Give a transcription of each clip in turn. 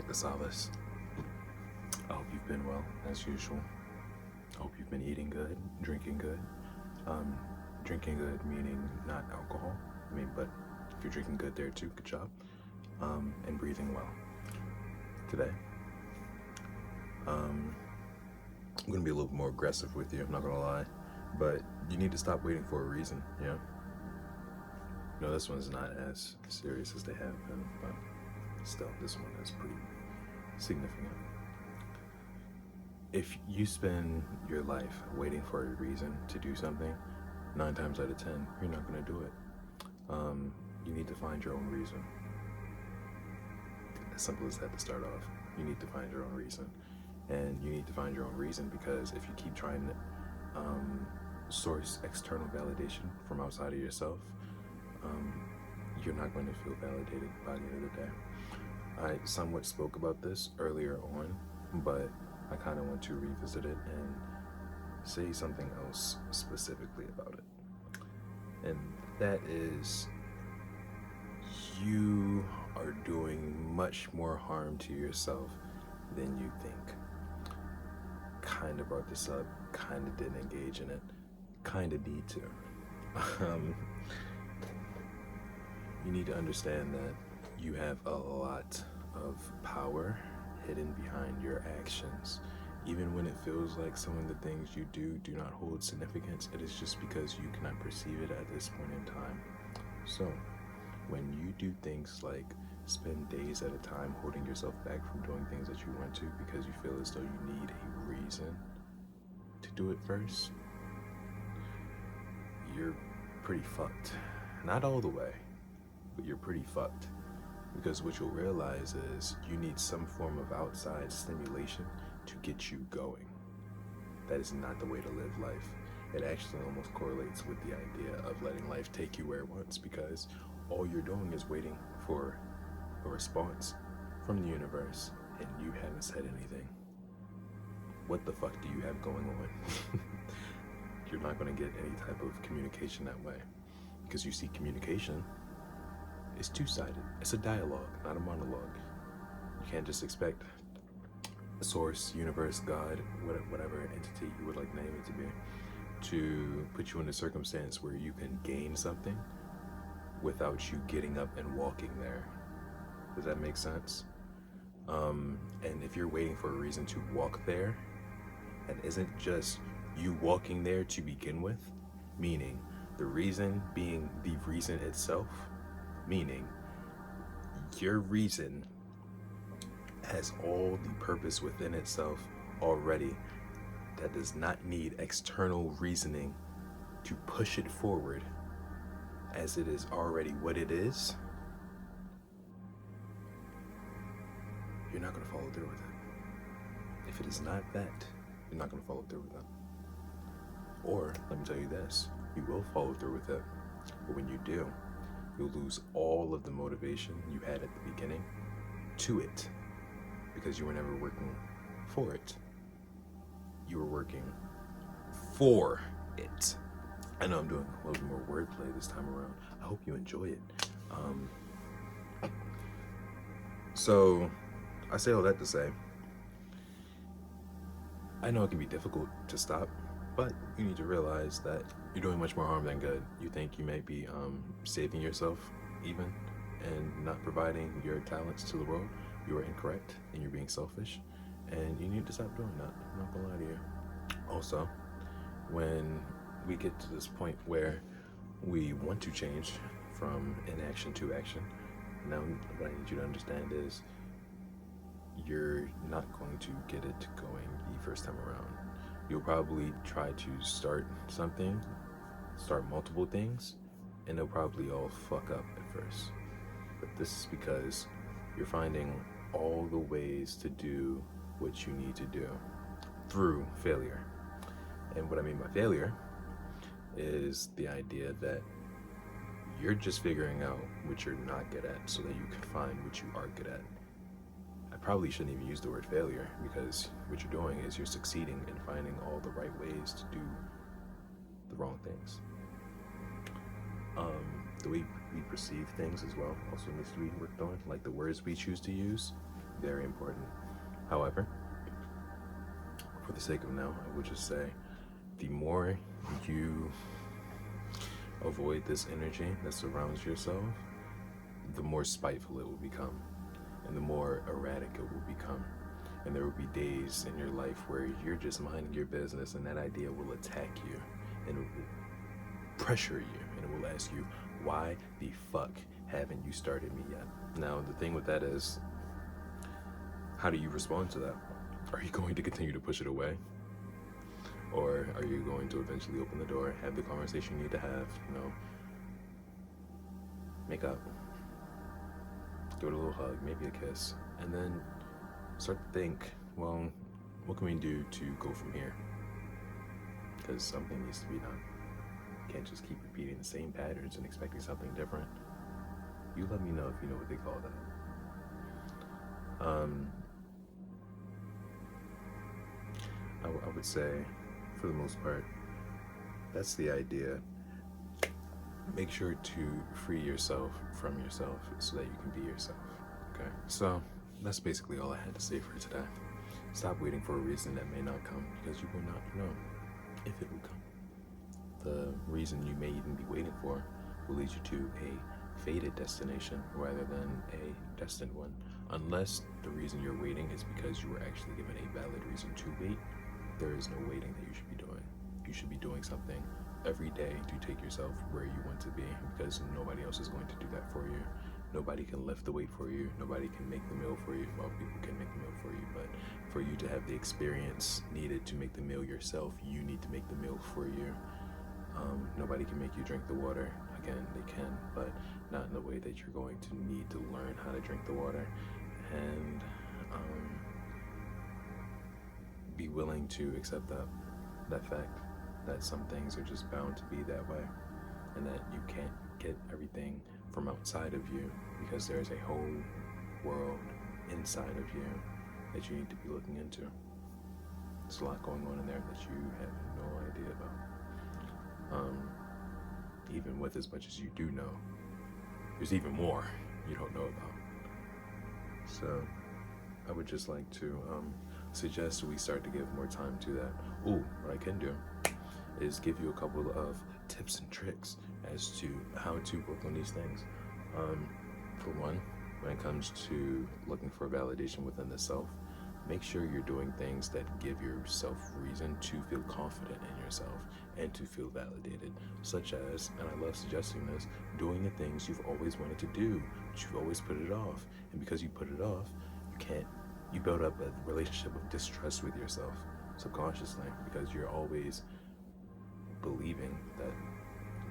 back to Solace. I hope you've been well, as usual. I hope you've been eating good, drinking good. Um, Drinking good meaning not alcohol. But if you're drinking good there too, good job. And breathing well. Today, I'm gonna be a little more aggressive with you, I'm not gonna lie. But you need to stop waiting for a reason, yeah? No, this one's not as serious as they have been, but still, this one is pretty significant. If you spend your life waiting for a reason to do something, 9 times out of 10, you're not going to do it. You need to find your own reason. As simple as that to start off. You need to find your own reason. And you need to find your own reason because if you keep trying to source external validation from outside of yourself, you're not going to feel validated by the end of the day. I somewhat spoke about this earlier on, but I kind of want to revisit it and say something else specifically about it. And that is, you are doing much more harm to yourself than you think. Kind of brought this up, kind of didn't engage in it, kind of need to. You need to understand that you have a lot of power hidden behind your actions. Even when it feels like some of the things you do not hold significance, it is just because you cannot perceive it at this point in time. So, when you do things like spend days at a time holding yourself back from doing things that you want to because you feel as though you need a reason to do it first, you're pretty fucked. Not all the way, but you're pretty fucked. Because what you'll realize is you need some form of outside stimulation to get you going. That is not the way to live life. It actually almost correlates with the idea of letting life take you where it wants, because all you're doing is waiting for a response from the universe and you haven't said anything. What the fuck do you have going on? You're not going to get any type of communication that way, because you see, communication is two-sided. It's a dialogue, not a monologue. You can't just expect a source, universe, God, whatever entity you would like name it to be, to put you in a circumstance where you can gain something without you getting up and walking there. Does that make sense? And if you're waiting for a reason to walk there, and isn't just you walking there to begin with, meaning the reason being the reason itself, meaning your reason has all the purpose within itself already that does not need external reasoning to push it forward, as it is already what it is, you're not going to follow through with it. If it is not that, you're not going to follow through with it. Or, let me tell you this, you will follow through with it, but when you do, you'll lose all of the motivation you had at the beginning to it, because you were never working for it. You were working for it. I know I'm doing a little more wordplay this time around. I hope you enjoy it. So, I say all that to say, I know it can be difficult to stop, but you need to realize that you're doing much more harm than good. You think you may be saving yourself even and not providing your talents to the world. You are incorrect and you're being selfish, and you need to stop doing that. I'm not gonna lie to you. Also, when we get to this point where we want to change from inaction to action, now what I need you to understand is you're not going to get it going the first time around. You'll probably try to start something, start multiple things, and they'll probably all fuck up at first. But this is because you're finding all the ways to do what you need to do through failure. And what I mean by failure is the idea that you're just figuring out what you're not good at so that you can find what you are good at. I probably shouldn't even use the word failure, because what you're doing is you're succeeding in finding all the right ways to do the wrong things. The way we perceive things as well also needs to be worked on, like the words we choose to use. Very important. However, for the sake of now, I would just say the more you avoid this energy that surrounds yourself, the more spiteful it will become, and the more erratic it will become. And there will be days in your life where you're just minding your business, and that idea will attack you, and it will pressure you, and it will ask you, why the fuck haven't you started me yet? Now, the thing with that is, how do you respond to that? Are you going to continue to push it away? Or are you going to eventually open the door, have the conversation you need to have, make up, give it a little hug, maybe a kiss, and then start to think, well, what can we do to go from here? Because something needs to be done. You can't just keep repeating the same patterns and expecting something different. You let me know if you know what they call that. I would say, for the most part, that's the idea. Make sure to free yourself from yourself so that you can be yourself. Okay, so that's basically all I had to say for today. Stop waiting for a reason that may not come, because you will not know if it will come. The reason you may even be waiting for will lead you to a fated destination rather than a destined one. Unless the reason you're waiting is because you were actually given a valid reason to wait, there is no waiting that you should be doing. You should be doing something every day to take yourself where you want to be, because nobody else is going to do that for you. Nobody can lift the weight for you. Nobody can make the meal for you. Well, people can make the meal for you, but for you to have the experience needed to make the meal yourself, you need to make the meal for you. Nobody can make you drink the water. Again, they can, but not in the way that you're going to need to learn how to drink the water. And be willing to accept that fact that some things are just bound to be that way, and that you can't get everything from outside of you, because there's a whole world inside of you that you need to be looking into. There's a lot going on in there that you have no idea about. Even with as much as you do know, there's even more you don't know about. So I would just like to suggest we start to give more time to that. What I can do is give you a couple of tips and tricks as to how to work on these things. For one, when it comes to looking for validation within the self, make sure you're doing things that give yourself reason to feel confident in yourself and to feel validated, such as, and I love suggesting this, doing the things you've always wanted to do, but you've always put it off. And because you put it off, you build up a relationship of distrust with yourself subconsciously, because you're always believing that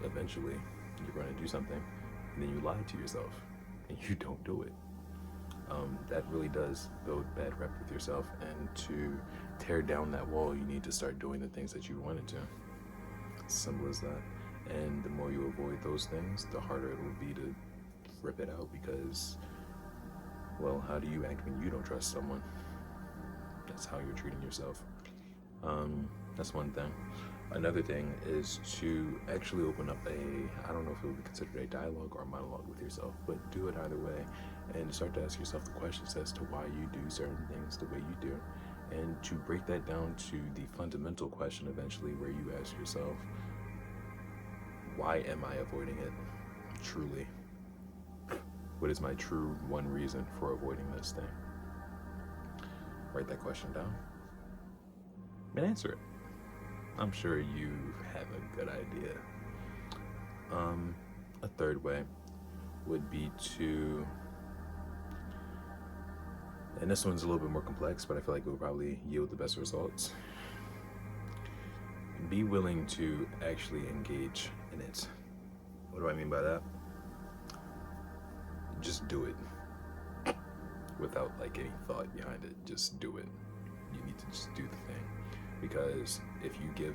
eventually you're going to do something, and then you lie to yourself and you don't do it. That really does build bad rep with yourself, and to tear down that wall, you need to start doing the things that you wanted to. Simple as that. And the more you avoid those things, the harder it will be to rip it out, because, well, how do you act when you don't trust someone? That's how you're treating yourself. That's one thing. Another thing is to actually open up I don't know if it would be considered a dialogue or a monologue with yourself, but do it either way, and start to ask yourself the questions as to why you do certain things the way you do, and to break that down to the fundamental question eventually, where you ask yourself, why am I avoiding it truly? What is my true one reason for avoiding this thing? Write that question down and answer it. I'm sure you have a good idea. A third way would be to, and this one's a little bit more complex, but I feel like it will probably yield the best results. Be willing to actually engage in it. What do I mean by that? Just do it without like any thought behind it. Just do it. You need to just do the thing, because if you give,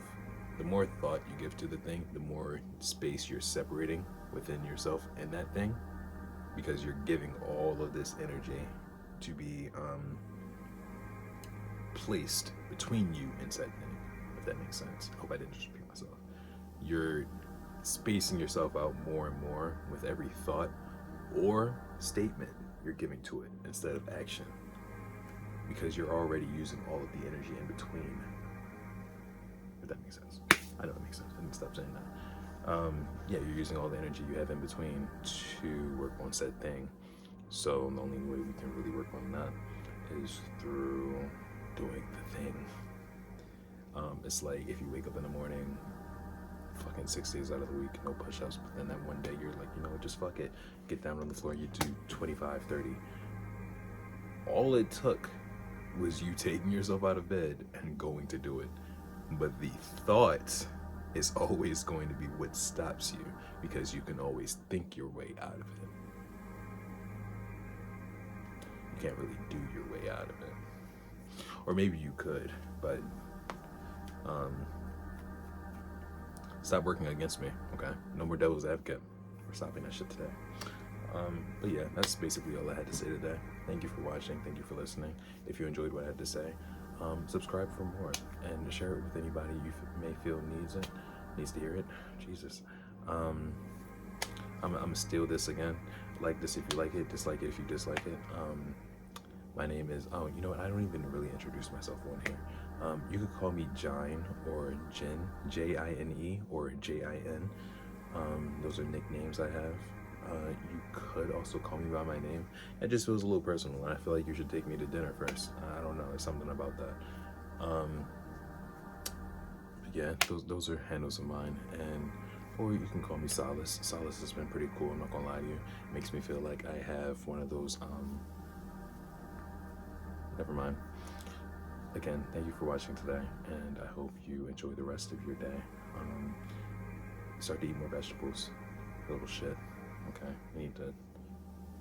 the more thought you give to the thing, the more space you're separating within yourself and that thing, because you're giving all of this energy to be placed between you and said thing, if that makes sense. I hope I didn't just repeat myself. You're spacing yourself out more and more with every thought or statement you're giving to it instead of action. because you're already using all of the energy in between. If that makes sense. I know it makes sense. I need to stop saying that. Yeah, you're using all the energy you have in between to work on said thing. So the only way we can really work on that is through doing the thing. It's like if you wake up in the morning, fucking 6 days out of the week, no push-ups, but then that one day you're like, you know what, just fuck it. Get down on the floor, you do 25, 30. All it took was you taking yourself out of bed and going to do it. But the thought is always going to be what stops you, because you can always think your way out of it. You can't really do your way out of it. Or maybe you could, but stop working against me, okay? No more devil's advocate. We're stopping that shit today. But yeah, that's basically all I had to say today. Thank you for watching. Thank you for listening. If you enjoyed what I had to say, subscribe for more and share it with anybody you may feel needs to hear it. Jesus. I'm gonna steal this again. Like this if you like it, dislike it if you dislike it. My name is, oh, you know what? I don't even really introduce myself on here. You could call me Jine or Jin, Jine or Jin. Those are nicknames I have. You could also call me by my name. It just feels a little personal, and I feel like you should take me to dinner first. I don't know, there's something about that. But yeah, those are handles of mine, or you can call me Solace. Solace has been pretty cool, I'm not gonna lie to you. It makes me feel like I have one of those, never mind. Again, thank you for watching today, and I hope you enjoy the rest of your day. Start to eat more vegetables, little shit. Okay, you need to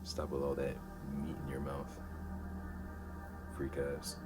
stop with all that meat in your mouth. Freak ass.